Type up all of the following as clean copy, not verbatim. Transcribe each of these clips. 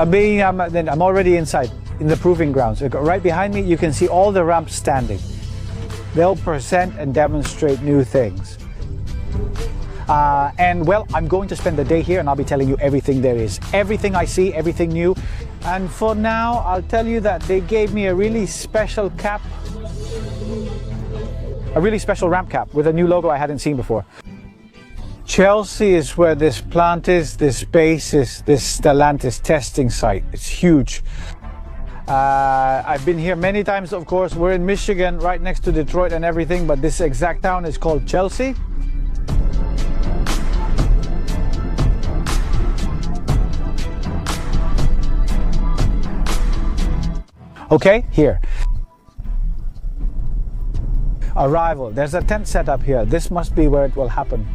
I'm already inside in the proving grounds. Right behind me, you can see all the ramps standing. They'll present and demonstrate new things. And well, I'm going to spend the day here and I'll be telling you everything there is. Everything I see, everything new. And for now, I'll tell you that they gave me a really special cap. A really special ramp cap with a new logo I hadn't seen before. Chelsea is where this plant is, this space is, this Stellantis testing site. It's huge. I've been here many times, of course. We're in Michigan, right next to Detroit and everything, but this exact town is called Chelsea. Okay, here. Arrival. There's a tent set up here. This must be where it will happen.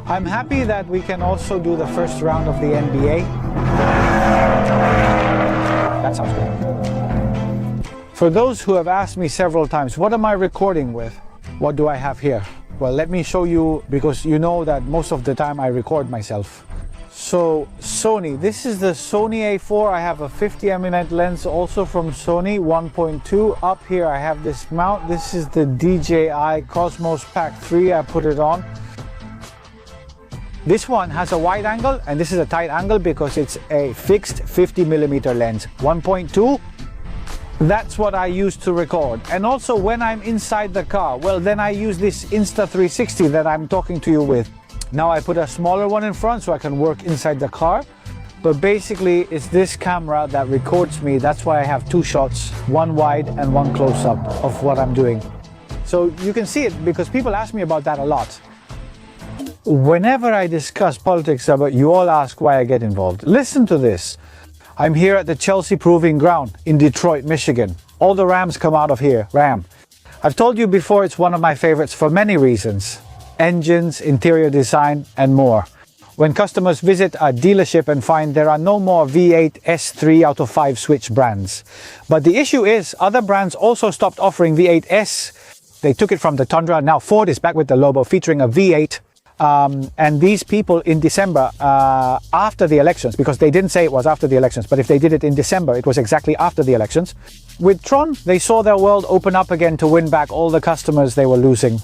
I'm happy that we can also do the first round of the NBA. That sounds good. For those who have asked me several times, what am I recording with? What do I have here? Well, let me show you, because you know that most of the time I record myself. So Sony, this is the Sony A4. I have a 50mm lens also from Sony 1.2. Up here I have this mount. This is the DJI Cosmos Pack 3. I put it on. This one has a wide angle and this is a tight angle because it's a fixed 50mm lens. 1.2, that's what I use to record. And also when I'm inside the car, well, then I use this Insta360 that I'm talking to you with. Now I put a smaller one in front so I can work inside the car. But basically it's this camera that records me. That's why I have two shots, one wide and one close up of what I'm doing. So you can see it because people ask me about that a lot. Whenever I discuss politics, you all ask why I get involved. Listen to this. I'm here at the Chelsea Proving Ground in Detroit, Michigan. All the Rams come out of here, Ram. I've told you before it's one of my favorites for many reasons. Engines, interior design, and more. When customers visit a dealership and find there are no more V8 S3 out of 5 switch brands. But the issue is other brands also stopped offering V8S. They took it from the Tundra. Now Ford is back with the Lobo featuring a V8. And these people in December, after the elections, because they didn't say it was after the elections, but if they did it in December, it was exactly after the elections. With Tron, they saw their world open up again to win back all the customers they were losing.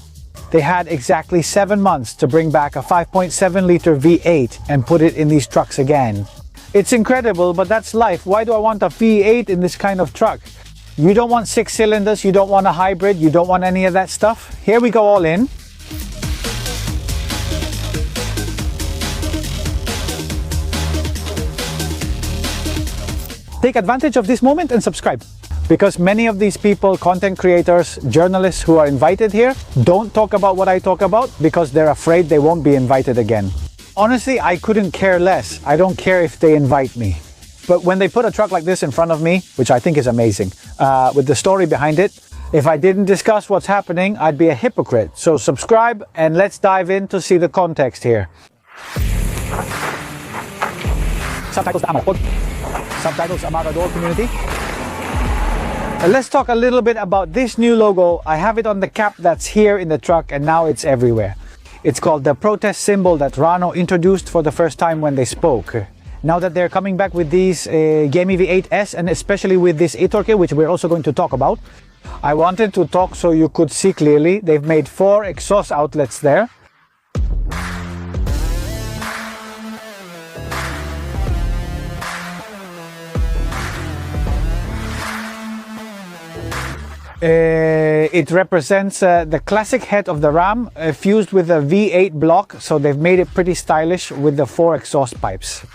They had exactly 7 months to bring back a 5.7-liter V8 and put it in these trucks again. It's incredible, but that's life. Why do I want a V8 in this kind of truck? You don't want 6 cylinders, you don't want a hybrid, you don't want any of that stuff. Here we go all in. Take advantage of this moment and subscribe, because many of these people, content creators, journalists who are invited here, don't talk about what I talk about because they're afraid they won't be invited again. Honestly, I couldn't care less. I don't care if they invite me. But when they put a truck like this in front of me, which I think is amazing, with the story behind it, if I didn't discuss what's happening, I'd be a hypocrite. So subscribe and let's dive in to see the context here. Subtitles to Amador. Subtitles Amador community. Let's talk a little bit about this new logo. I have it on the cap that's here in the truck and now it's everywhere. It's called the protest symbol that Rano introduced for the first time when they spoke. Now that they're coming back with these Hemi V8S and especially with this e-torque, which we're also going to talk about, I wanted to talk so you could see clearly. They've made 4 exhaust outlets there. It represents the classic head of the Ram fused with a V8 block, so they've made it pretty stylish with the 4 exhaust pipes.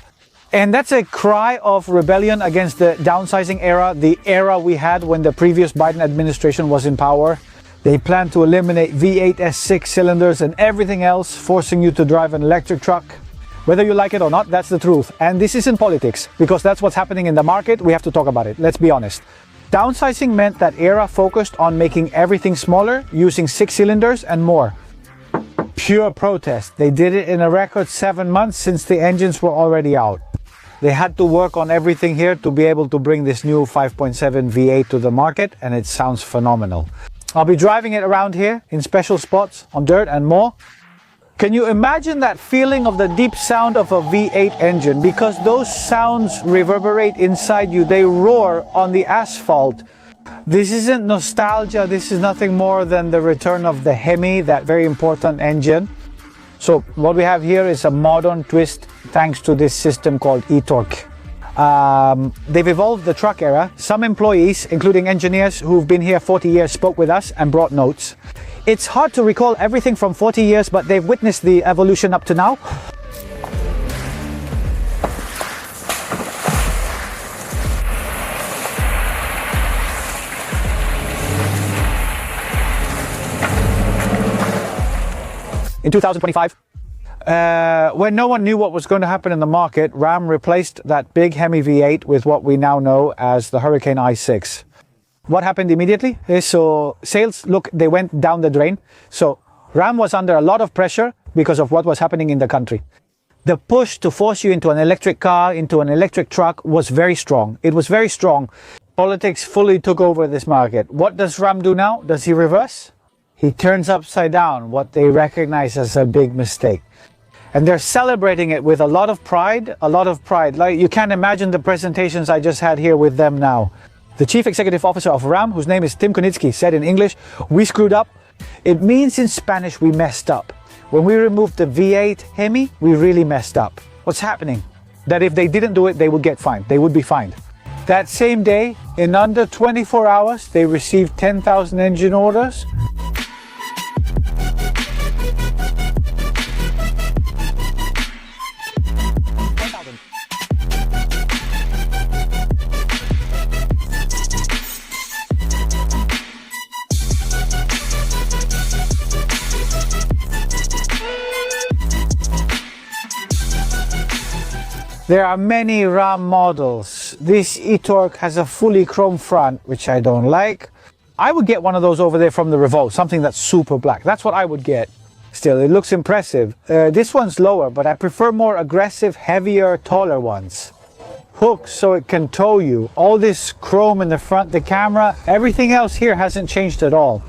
And that's a cry of rebellion against the downsizing era, the era we had when the previous Biden administration was in power. They plan to eliminate V8 S6 cylinders and everything else, forcing you to drive an electric truck. Whether you like it or not, that's the truth. And this isn't politics, because that's what's happening in the market. We have to talk about it. Let's be honest. Downsizing meant that era focused on making everything smaller, using 6 cylinders and more. Pure protest. They did it in a record 7 months since the engines were already out. They had to work on everything here to be able to bring this new 5.7 V8 to the market, and it sounds phenomenal. I'll be driving it around here in special spots, on dirt and more. Can you imagine that feeling of the deep sound of a V8 engine? Because those sounds reverberate inside you, they roar on the asphalt. This isn't nostalgia, this is nothing more than the return of the Hemi, that very important engine. So what we have here is a modern twist thanks to this system called e-torque. They've evolved the truck era. Some employees, including engineers who've been here 40 years, spoke with us and brought notes. It's hard to recall everything from 40 years, but they've witnessed the evolution up to now. In 2025, when no one knew what was going to happen in the market, Ram replaced that big Hemi V8 with what we now know as the Hurricane i6. What happened immediately? So sales, they went down the drain. So Ram was under a lot of pressure because of what was happening in the country. The push to force you into an electric car, into an electric truck was very strong. It was very strong. Politics fully took over this market. What does Ram do now? Does he reverse? He turns upside down what they recognize as a big mistake. And they're celebrating it with a lot of pride, Like, you can't imagine the presentations I just had here with them now. The chief executive officer of Ram, whose name is Tim Kunitsky, said in English, "We screwed up." It means in Spanish, we messed up. When we removed the V8 Hemi, we really messed up. What's happening? That if they didn't do it, they would get fined. They would be fined. That same day, in under 24 hours, they received 10,000 engine orders. There are many Ram models. This e-torque has a fully chrome front, which I don't like. I would get one of those over there from the Revolt, something that's super black. That's what I would get. Still, it looks impressive. This one's lower, but I prefer more aggressive, heavier, taller ones. Hooks so it can tow you. All this chrome in the front, the camera, everything else here hasn't changed at all.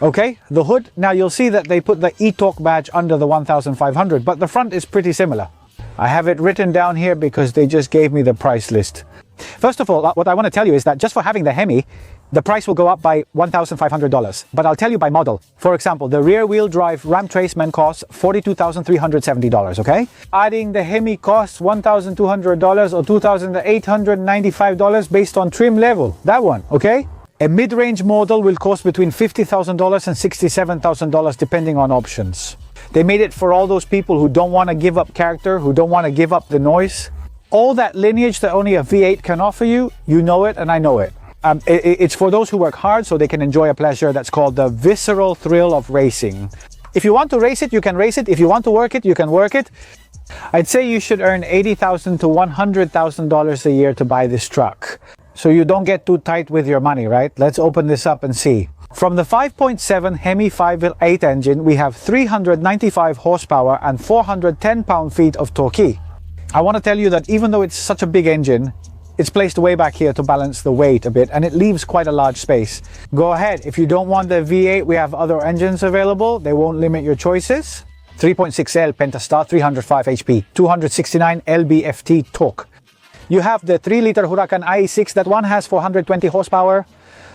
Okay, the hood. Now you'll see that they put the e-torque badge under the 1500, but the front is pretty similar. I have it written down here because they just gave me the price list. First of all, what I want to tell you is that just for having the Hemi, the price will go up by $1,500. But I'll tell you by model. For example, the rear-wheel drive Ram Traceman costs $42,370, okay? Adding the Hemi costs $1,200 or $2,895 based on trim level. That one, okay? A mid-range model will cost between $50,000 and $67,000 depending on options. They made it for all those people who don't want to give up character, who don't want to give up the noise. All that lineage that only a V8 can offer you, you know it and I know it. It's for those who work hard so they can enjoy a pleasure that's called the visceral thrill of racing. If you want to race it, you can race it. If you want to work it, you can work it. I'd say you should earn $80,000 to $100,000 a year to buy this truck. So you don't get too tight with your money, right? Let's open this up and see. From the 5.7 Hemi 5.8 engine, we have 395 horsepower and 410 pound-feet of torque. I want to tell you that even though it's such a big engine, it's placed way back here to balance the weight a bit, and it leaves quite a large space. Go ahead, if you don't want the V8, we have other engines available. They won't limit your choices. 3.6L Pentastar, 305 HP, 269 lb-ft torque. You have the 3-liter Huracan i6, that one has 420 horsepower,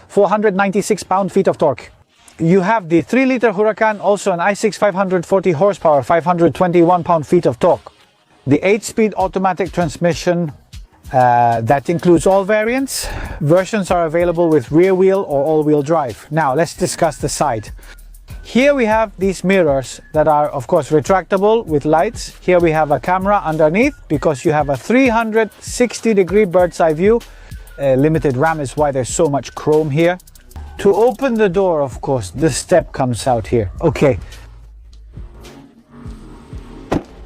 496 pound-feet of torque. You have the 3-liter Huracan, also an i6, 540 horsepower, 521 pound-feet of torque. The 8-speed automatic transmission, that includes all variants. Versions are available with rear wheel or all-wheel drive. Now let's discuss the side. Here we have these mirrors that are of course retractable with lights. Here we have a camera underneath because you have a 360-degree bird's eye view. Limited RAM is why there's so much chrome here. To open the door, of course, the step comes out here. Okay.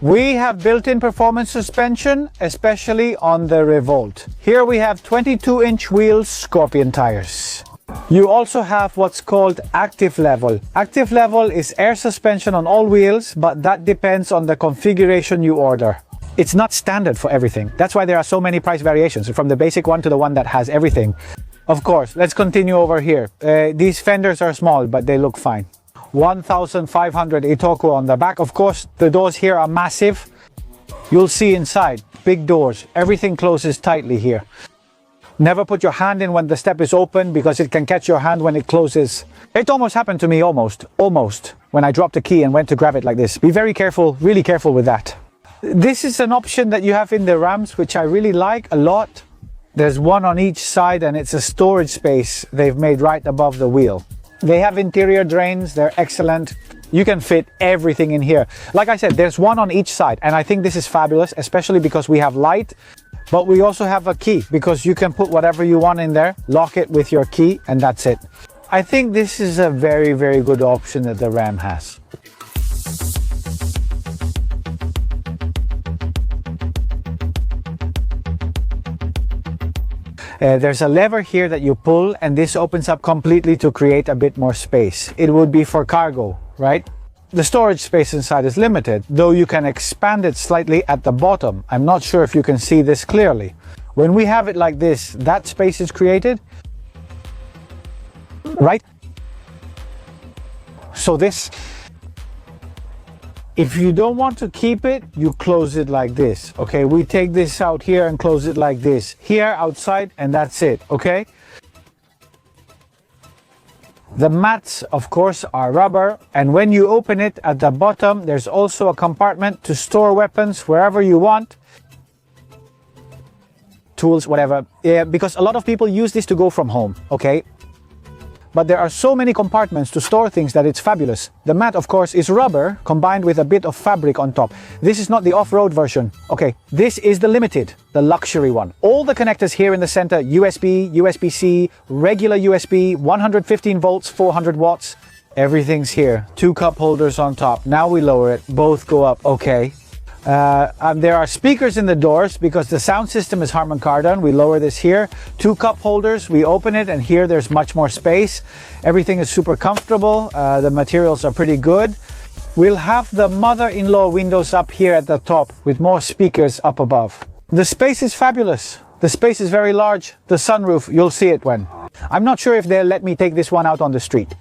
We have built-in performance suspension, especially on the Revolt. Here we have 22-inch wheels, Scorpion tires. You also have what's called active level. Active level is air suspension on all wheels, but that depends on the configuration you order. It's not standard for everything. That's why there are so many price variations, from the basic one to the one that has everything. Of course, let's continue over here. These fenders are small, but they look fine. 1,500 Itoku on the back. Of course, the doors here are massive. You'll see inside, big doors. Everything closes tightly here. Never put your hand in when the step is open because it can catch your hand when it closes. It almost happened to me, almost, when I dropped the key and went to grab it like this. Be very careful, really careful with that. This is an option that you have in the Rams, which I really like a lot. There's one on each side and it's a storage space they've made right above the wheel. They have interior drains, they're excellent. You can fit everything in here. Like I said, there's one on each side and I think this is fabulous, especially because we have light. But we also have a key because you can put whatever you want in there, lock it with your key, and that's it. I think this is a very, very good option that the Ram has. There's a lever here that you pull, and this opens up completely to create a bit more space. It would be for cargo, right? The storage space inside is limited, though you can expand it slightly at the bottom. I'm not sure if you can see this clearly. When we have it like this, that space is created, right? So this, if you don't want to keep it, you close it like this, okay? We take this out here and close it like this. Here, outside, and that's it, okay? The mats, of course, are rubber, and when you open it at the bottom, there's also a compartment to store weapons wherever you want. Tools, whatever. Yeah, because a lot of people use this to go from home, okay? But there are so many compartments to store things that it's fabulous. The mat, of course, is rubber combined with a bit of fabric on top. This is not the off-road version. Okay, this is the limited, the luxury one. All the connectors here in the center, USB, USB-C, regular USB, 115 volts, 400 watts. Everything's here. 2 cup holders on top. Now we lower it. Both go up. Okay. There are speakers in the doors because the sound system is Harman Kardon. We lower this here. 2 cup holders, we open it, and here there's much more space. Everything is super comfortable. The materials are pretty good. We'll have the mother-in-law windows up here at the top with more speakers up above. The space is fabulous. The space is very large. The sunroof, you'll see it when. I'm not sure if they'll let me take this one out on the street.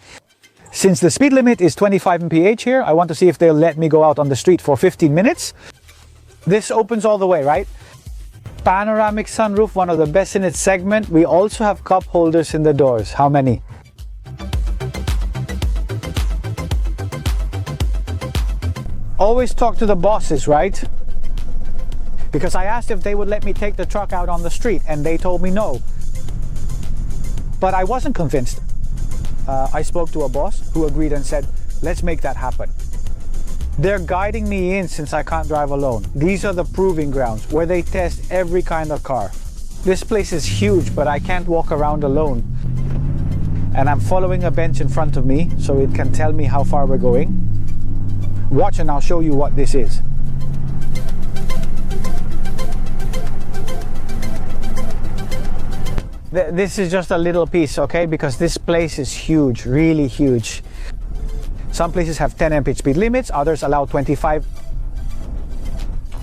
Since the speed limit is 25 mph here, I want to see if they'll let me go out on the street for 15 minutes. This opens all the way, right? Panoramic sunroof, one of the best in its segment. We also have cup holders in the doors. How many? Always talk to the bosses, right? Because I asked if they would let me take the truck out on the street and they told me no. But I wasn't convinced. I spoke to a boss who agreed and said, let's make that happen. They're guiding me in since I can't drive alone. These are the proving grounds where they test every kind of car. This place is huge, but I can't walk around alone. And I'm following a bench in front of me so it can tell me how far we're going. Watch and I'll show you what this is. This is just a little piece, okay? Because this place is huge, really huge. Some places have 10 mph speed limits, others allow 25.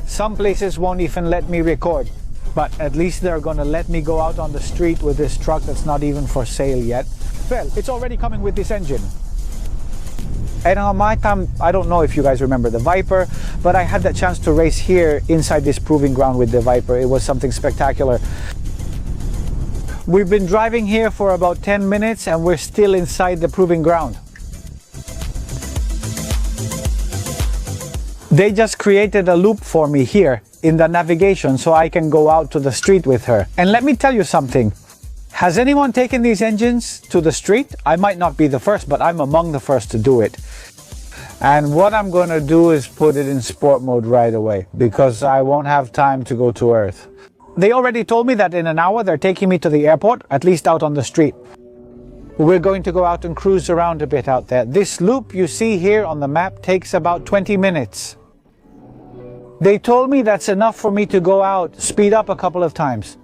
Some places won't even let me record, but at least they're gonna let me go out on the street with this truck that's not even for sale yet. Well, it's already coming with this engine. And on my time, I don't know if you guys remember the Viper, but I had that chance to race here inside this proving ground with the Viper. It was something spectacular. We've been driving here for about 10 minutes and we're still inside the proving ground. They just created a loop for me here in the navigation so I can go out to the street with her. And let me tell you something. Has anyone taken these engines to the street? I might not be the first, but I'm among the first to do it. And what I'm going to do is put it in sport mode right away because I won't have time to go to Earth. They already told me that in an hour they're taking me to the airport, at least out on the street. We're going to go out and cruise around a bit out there. This loop you see here on the map takes about 20 minutes. They told me that's enough for me to go out, speed up a couple of times.